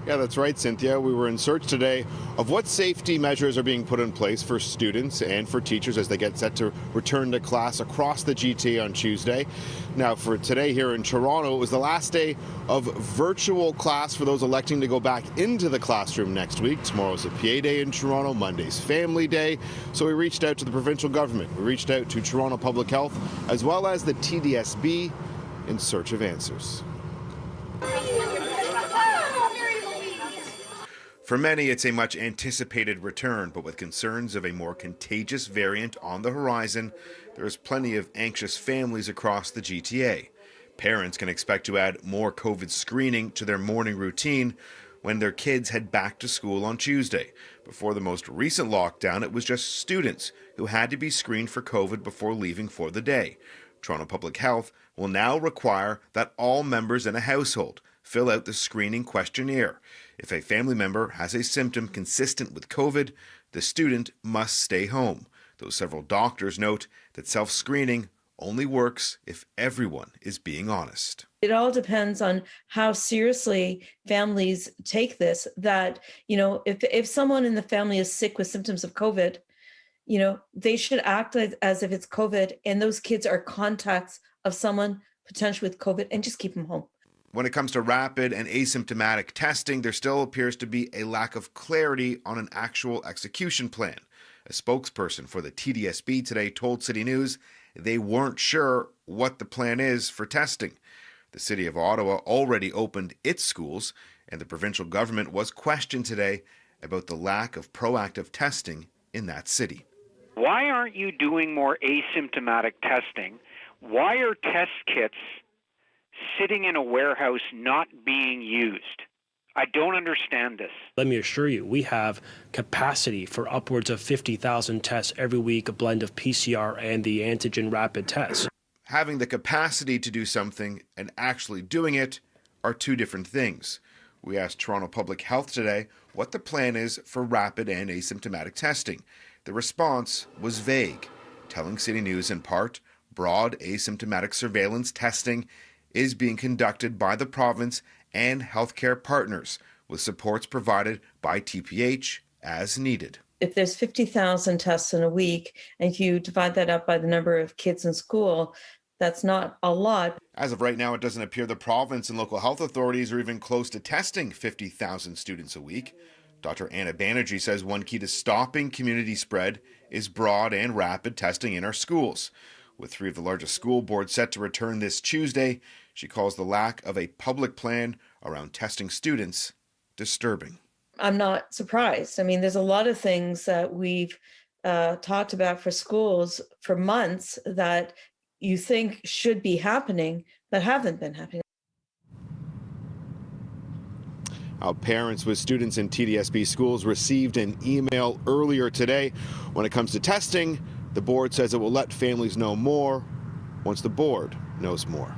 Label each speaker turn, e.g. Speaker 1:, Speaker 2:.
Speaker 1: Yeah, that's right, Cynthia. We were in search today of what safety measures are being put in place for students and for teachers as they get set to return to class across the GTA on Tuesday. Now, for today here in Toronto, it was the last day of virtual class for those electing to go back into the classroom next week. Tomorrow's a PA Day in Toronto, Monday's Family Day. So we reached out to the provincial government. We reached out to Toronto Public Health as well as the TDSB in search of answers. For many, it's a much anticipated return, but with concerns of a more contagious variant on the horizon, there is plenty of anxious families across the GTA. Parents can expect to add more COVID screening to their morning routine when their kids head back to school on Tuesday. Before the most recent lockdown, it was just students who had to be screened for COVID before leaving for the day. Toronto Public Health will now require that all members in a household fill out the screening questionnaire. If a family member has a symptom consistent with COVID, the student must stay home. Though several doctors note that self-screening only works if everyone is being honest.
Speaker 2: It all depends on how seriously families take this, that, if someone in the family is sick with symptoms of COVID, they should act as if it's COVID and those kids are contacts of someone potentially with COVID and just keep them home.
Speaker 1: When it comes to rapid and asymptomatic testing, there still appears to be a lack of clarity on an actual execution plan. A spokesperson for the TDSB today told CityNews they weren't sure what the plan is for testing. The City of Ottawa already opened its schools, and the provincial government was questioned today about the lack of proactive testing in that city.
Speaker 3: Why aren't you doing more asymptomatic testing? Why are test kits sitting in a warehouse not being used? I don't understand this.
Speaker 4: Let me assure you, we have capacity for upwards of 50,000 tests every week, a blend of PCR and the antigen rapid tests.
Speaker 1: Having the capacity to do something and actually doing it are two different things. We asked Toronto Public Health today what the plan is for rapid and asymptomatic testing. The response was vague, telling CityNews in part, broad asymptomatic surveillance testing is being conducted by the province and healthcare partners, with supports provided by TPH as needed.
Speaker 2: If there's 50,000 tests in a week, and if you divide that up by the number of kids in school, that's not a lot.
Speaker 1: As of right now, it doesn't appear the province and local health authorities are even close to testing 50,000 students a week. Dr. Anna Banerjee says one key to stopping community spread is broad and rapid testing in our schools. With three of the largest school boards set to return this Tuesday, she calls the lack of a public plan around testing students disturbing.
Speaker 2: I'm not surprised. I mean, there's a lot of things that we've talked about for schools for months that you think should be happening, but haven't been happening.
Speaker 1: Parents with students in TDSB schools received an email earlier today. When it comes to testing, the board says it will let families know more once the board knows more.